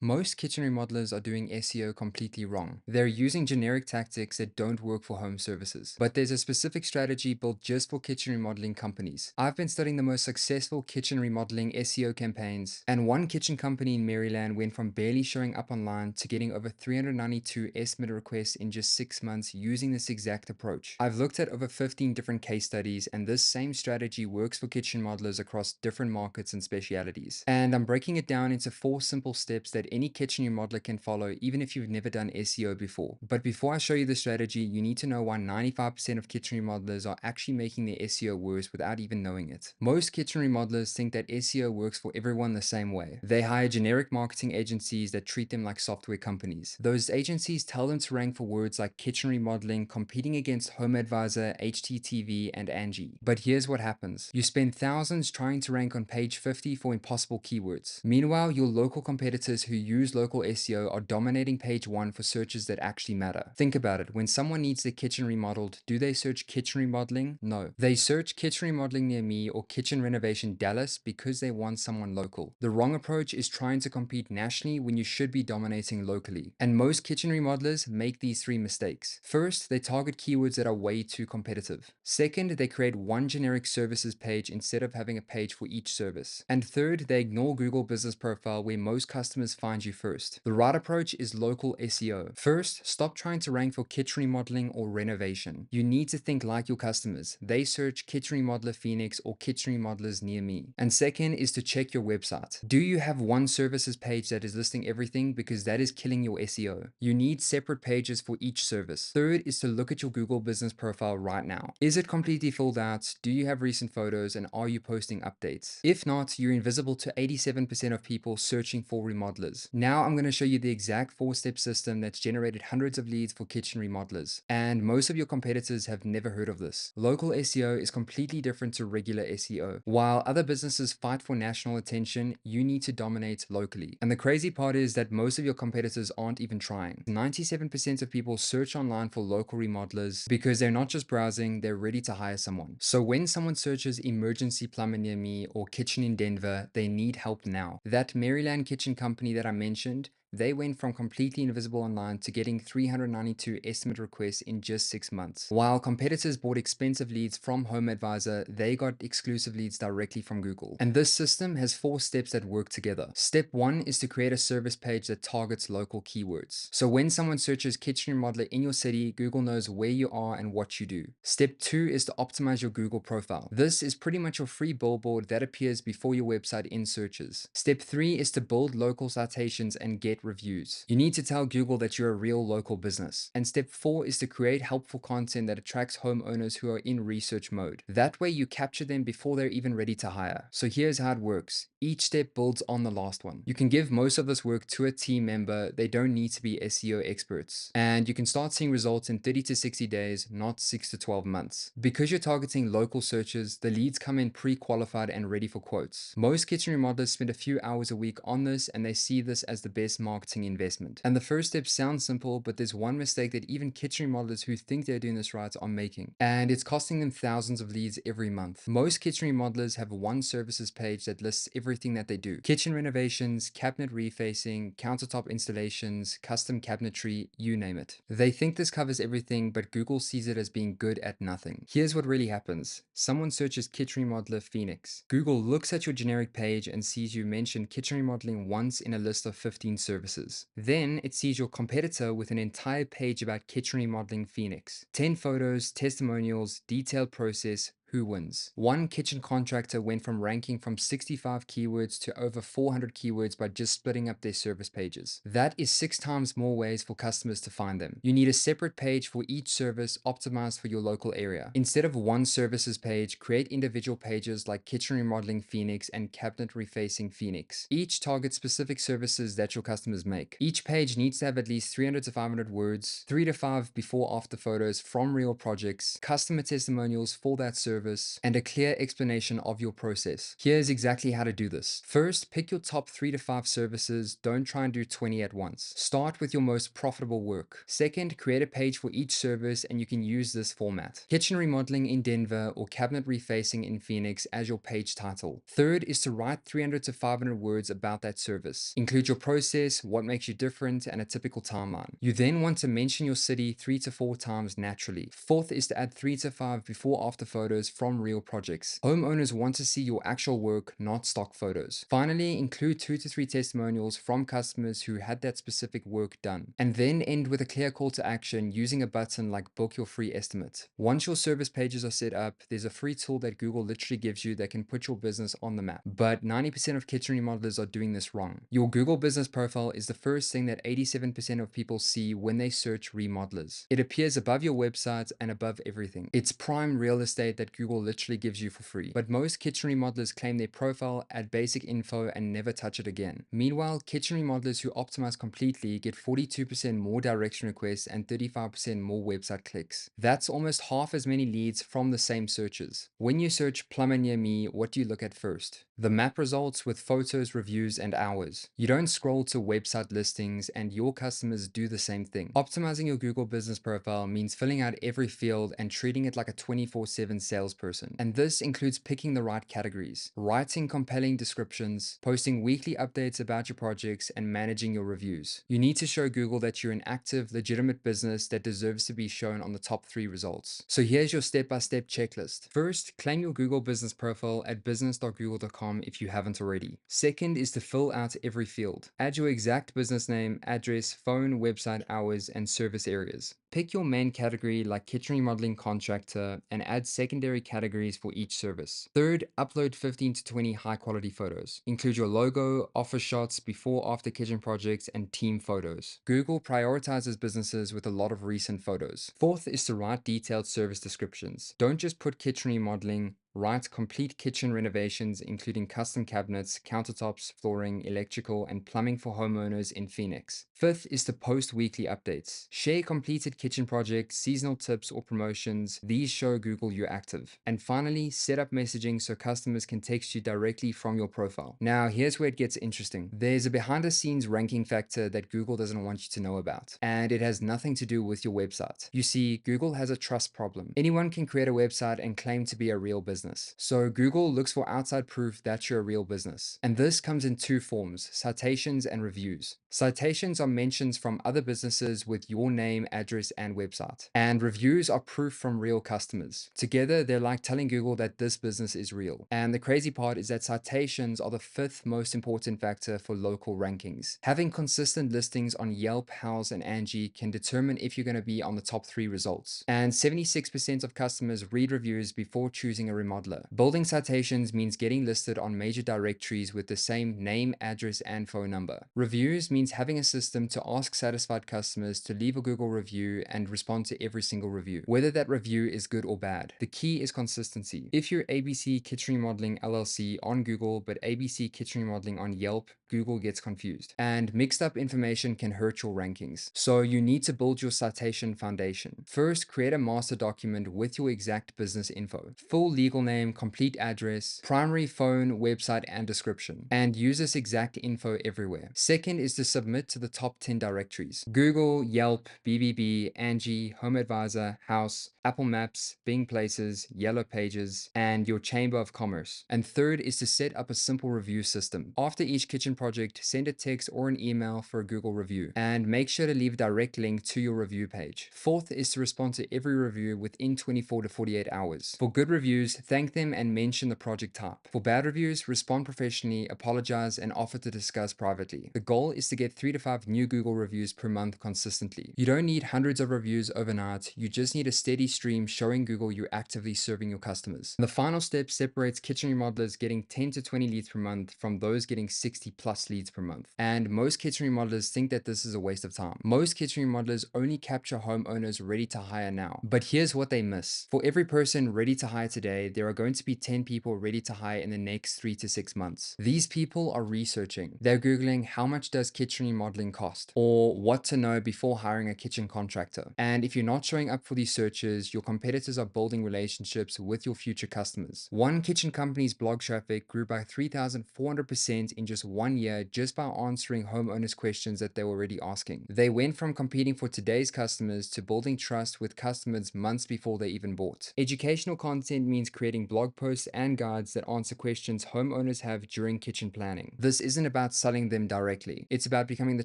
Most kitchen remodelers are doing SEO completely wrong. They're using generic tactics that don't work for home services. But there's a specific strategy built just for kitchen remodeling companies. I've been studying the most successful kitchen remodeling SEO campaigns, and one kitchen company in Maryland went from barely showing up online to getting over 392 estimate requests in just 6 months using this exact approach. I've looked at over 15 different case studies, and this same strategy works for kitchen modelers across different markets and specialities. And I'm breaking it down into 4 simple steps that any kitchen remodeler can follow even if you've never done SEO before. But before I show you the strategy, you need to know why 95% of kitchen remodelers are actually making their SEO worse without even knowing it. Most kitchen remodelers think that SEO works for everyone the same way. They hire generic marketing agencies that treat them like software companies. Those agencies tell them to rank for words like kitchen remodeling, competing against Home Advisor, HTTV, and Angie. But here's what happens. You spend thousands trying to rank on page 50 for impossible keywords. Meanwhile, your local competitors who use local SEO are dominating page 1 for searches that actually matter. Think about it. When someone needs their kitchen remodeled, do they search kitchen remodeling? No. They search kitchen remodeling near me or kitchen renovation Dallas because they want someone local. The wrong approach is trying to compete nationally when you should be dominating locally. And most kitchen remodelers make these 3 mistakes. First, they target keywords that are way too competitive. Second, they create one generic services page instead of having a page for each service. And third, they ignore Google Business Profile where most customers find you first. The right approach is local SEO. First, stop trying to rank for kitchen remodeling or renovation. You need to think like your customers. They search kitchen remodeler Phoenix or kitchen remodelers near me. And second is to check your website. Do you have one services page that is listing everything? Because that is killing your SEO. You need separate pages for each service. Third is to look at your Google Business Profile right now. Is it completely filled out? Do you have recent photos, and are you posting updates? If not, you're invisible to 87% of people searching for remodelers. Now I'm going to show you the exact 4-step system that's generated hundreds of leads for kitchen remodelers. And most of your competitors have never heard of this. Local SEO is completely different to regular SEO. While other businesses fight for national attention, you need to dominate locally. And the crazy part is that most of your competitors aren't even trying. 97% of people search online for local remodelers because they're not just browsing, they're ready to hire someone. So when someone searches emergency plumber near me or kitchen in Denver, they need help now. That Maryland kitchen company that I mentioned, they went from completely invisible online to getting 392 estimate requests in just 6 months. While competitors bought expensive leads from Home Advisor, they got exclusive leads directly from Google. And this system has 4 steps that work together. Step 1 is to create a service page that targets local keywords. So when someone searches kitchen remodeler in your city, Google knows where you are and what you do. Step 2 is to optimize your Google profile. This is pretty much your free billboard that appears before your website in searches. Step 3 is to build local citations and get reviews. You need to tell Google that you're a real local business. And step 4 is to create helpful content that attracts homeowners who are in research mode. That way you capture them before they're even ready to hire. So here's how it works. Each step builds on the last one. You can give most of this work to a team member. They don't need to be SEO experts. And you can start seeing results in 30 to 60 days, not 6 to 12 months. Because you're targeting local searches, the leads come in pre-qualified and ready for quotes. Most kitchen remodelers spend a few hours a week on this, and they see this as the best marketing investment. And the first step sounds simple, but there's one mistake that even kitchen remodelers who think they're doing this right are making. And it's costing them thousands of leads every month. Most kitchen remodelers have one services page that lists everything that they do. Kitchen renovations, cabinet refacing, countertop installations, custom cabinetry, you name it. They think this covers everything, but Google sees it as being good at nothing. Here's what really happens. Someone searches kitchen remodeler Phoenix. Google looks at your generic page and sees you mentioned kitchen remodeling once in a list of 15 services. Then it sees your competitor with an entire page about kitchen remodeling Phoenix. 10 photos, testimonials, detailed process, who wins? One kitchen contractor went from ranking from 65 keywords to over 400 keywords by just splitting up their service pages. That is 6 times more ways for customers to find them. You need a separate page for each service optimized for your local area. Instead of one services page, create individual pages like kitchen remodeling Phoenix and cabinet refacing Phoenix. Each targets specific services that your customers make. Each page needs to have at least 300 to 500 words, 3 to 5 before after photos from real projects, customer testimonials for that service, service, and a clear explanation of your process. Here's exactly how to do this. First, pick your top 3 to 5 services. Don't try and do 20 at once. Start with your most profitable work. Second, create a page for each service, and you can use this format: kitchen remodeling in Denver or cabinet refacing in Phoenix as your page title. Third is to write 300 to 500 words about that service. Include your process, what makes you different, and a typical timeline. You then want to mention your city 3 to 4 times naturally. Fourth is to add 3 to 5 before after photos from real projects. Homeowners want to see your actual work, not stock photos. Finally, include 2 to 3 testimonials from customers who had that specific work done. And then end with a clear call to action using a button like book your free estimate. Once your service pages are set up, there's a free tool that Google literally gives you that can put your business on the map. But 90% of kitchen remodelers are doing this wrong. Your Google business profile is the first thing that 87% of people see when they search remodelers. It appears above your website and above everything. It's prime real estate that Google literally gives you for free. But most kitchen remodelers claim their profile, add basic info, and never touch it again. Meanwhile, kitchen remodelers who optimize completely get 42% more direction requests and 35% more website clicks. That's almost half as many leads from the same searches. When you search plumber near me, what do you look at first? The map results with photos, reviews, and hours. You don't scroll to website listings, and your customers do the same thing. Optimizing your Google business profile means filling out every field and treating it like a 24/7 salesperson. And this includes picking the right categories, writing compelling descriptions, posting weekly updates about your projects, and managing your reviews. You need to show Google that you're an active, legitimate business that deserves to be shown on the top 3 results. So here's your step-by-step checklist. First, claim your Google business profile at business.google.com if you haven't already. Second is to fill out every field. Add your exact business name, address, phone, website, hours, and service areas. Pick your main category like kitchen remodeling contractor and add secondary categories for each service. Third, upload 15 to 20 high quality photos. Include your logo, office shots, before after kitchen projects, and team photos. Google prioritizes businesses with a lot of recent photos. Fourth is to write detailed service descriptions. Don't just put kitchen remodeling. Write complete kitchen renovations, including custom cabinets, countertops, flooring, electrical, and plumbing for homeowners in Phoenix. Fifth is to post weekly updates. Share completed kitchen projects, seasonal tips, or promotions. These show Google you're active. And finally, set up messaging so customers can text you directly from your profile. Now, here's where it gets interesting. There's a behind-the-scenes ranking factor that Google doesn't want you to know about, and it has nothing to do with your website. You see, Google has a trust problem. Anyone can create a website and claim to be a real business. So Google looks for outside proof that you're a real business. And this comes in 2 forms: citations and reviews. Citations are mentions from other businesses with your name, address, and website. And reviews are proof from real customers. Together, they're like telling Google that this business is real. And the crazy part is that citations are the 5th most important factor for local rankings. Having consistent listings on Yelp, Houzz, and Angie can determine if you're going to be on the top 3 results. And 76% of customers read reviews before choosing a remodeler. Building citations means getting listed on major directories with the same name, address, and phone number. Reviews means having a system to ask satisfied customers to leave a Google review and respond to every single review, whether that review is good or bad. The key is consistency. If you're ABC Kitchen Remodeling LLC on Google, but ABC Kitchen Remodeling on Yelp, Google gets confused. And mixed up information can hurt your rankings. So you need to build your citation foundation. First, create a master document with your exact business info. Full legal name, complete address, primary phone, website, and description. And use this exact info everywhere. Second is to submit to the top 10 directories: Google, Yelp, BBB, Angie, Home Advisor, House, Apple Maps, Bing Places, Yellow Pages, and your Chamber of Commerce. And third is to set up a simple review system. After each kitchen project, send a text or an email for a Google review, and make sure to leave a direct link to your review page. Fourth is to respond to every review within 24 to 48 hours. For good reviews, thank them and mention the project type. For bad reviews, respond professionally, apologize, and offer to discuss privately. The goal is to get 3 to 5 new Google reviews per month consistently. You don't need hundreds of reviews overnight, you just need a steady stream showing Google you're actively serving your customers. The final step separates kitchen remodelers getting 10 to 20 leads per month from those getting 60+ plus leads per month. And most kitchen remodelers think that this is a waste of time. Most kitchen remodelers only capture homeowners ready to hire now. But here's what they miss. For every person ready to hire today, there are going to be 10 people ready to hire in the next 3 to 6 months. These people are researching. They're Googling how much does kitchen remodeling cost, or what to know before hiring a kitchen contractor. And if you're not showing up for these searches, your competitors are building relationships with your future customers. One kitchen company's blog traffic grew by 3,400% in just 1 year just by answering homeowners' questions that they were already asking. They went from competing for today's customers to building trust with customers months before they even bought. Educational content means creating blog posts and guides that answer questions homeowners have during kitchen planning. This isn't about selling them directly. It's about becoming the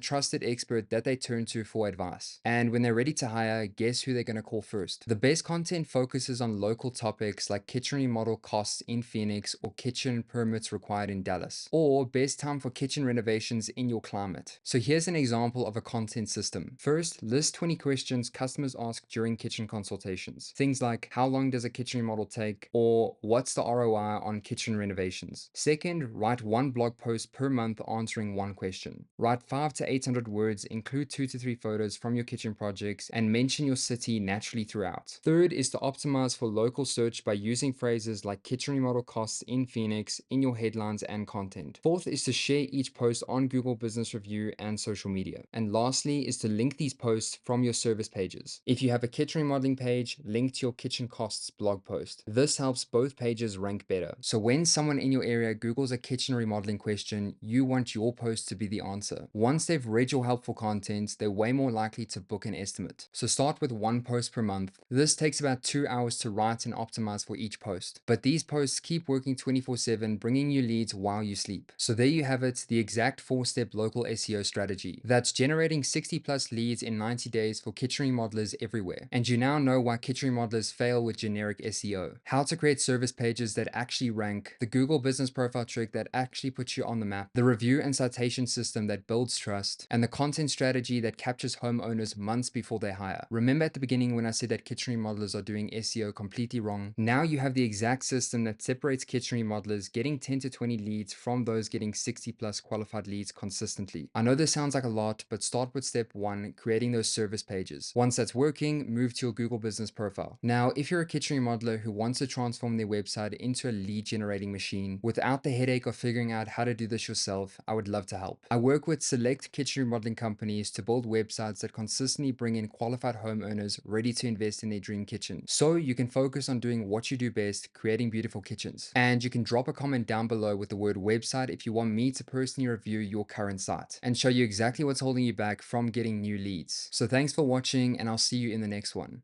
trusted expert that they turn to for advice. And when they're ready to hire, guess who they're going to call first? The best content focuses on local topics like kitchen remodel costs in Phoenix or kitchen permits required in Dallas, or best time for kitchen renovations in your climate. So here's an example of a content system. First, list 20 questions customers ask during kitchen consultations. Things like, how long does a kitchen remodel take? Or what's the ROI on kitchen renovations? Second, write one blog post per month answering one question. Write 5 to 800 words, include 2 to 3 photos from your kitchen projects, and mention your city naturally throughout. Third is to optimize for local search by using phrases like kitchen remodel costs in Phoenix in your headlines and content. Fourth is to share each post on Google Business Review and social media. And lastly is to link these posts from your service pages. If you have a kitchen remodeling page, link to your kitchen costs blog post. This helps both pages rank better. So when someone in your area Googles a kitchen remodeling question, you want your post to be the answer. Once they've read your helpful content, they're way more likely to book an estimate. So start with one post per month. This takes about 2 hours to write and optimize for each post. But these posts keep working 24/7, bringing you leads while you sleep. So there you have it, the exact 4-step local SEO strategy. That's generating 60 plus leads in 90 days for kitchen remodelers everywhere. And you now know why kitchen remodelers fail with generic SEO. How to create service pages that actually rank, the Google business profile trick that actually puts you on the map, the review and citation system that builds trust, and the content strategy that captures homeowners months before they hire. Remember at the beginning when I said that kitchen remodelers are doing SEO completely wrong? Now you have the exact system that separates kitchen remodelers getting 10 to 20 leads from those getting 60 plus qualified leads consistently. I know this sounds like a lot, but start with step 1, creating those service pages. Once that's working, move to your Google business profile. Now, if you're a kitchen remodeler who wants to transform their website into a lead generating machine without the headache of figuring out how to do this yourself, I would love to help. I work with select kitchen remodeling companies to build websites that consistently bring in qualified homeowners ready to invest in their dream kitchen. So you can focus on doing what you do best, creating beautiful kitchens. And you can drop a comment down below with the word website if you want me to personally review your current site and show you exactly what's holding you back from getting new leads. So thanks for watching, and I'll see you in the next one.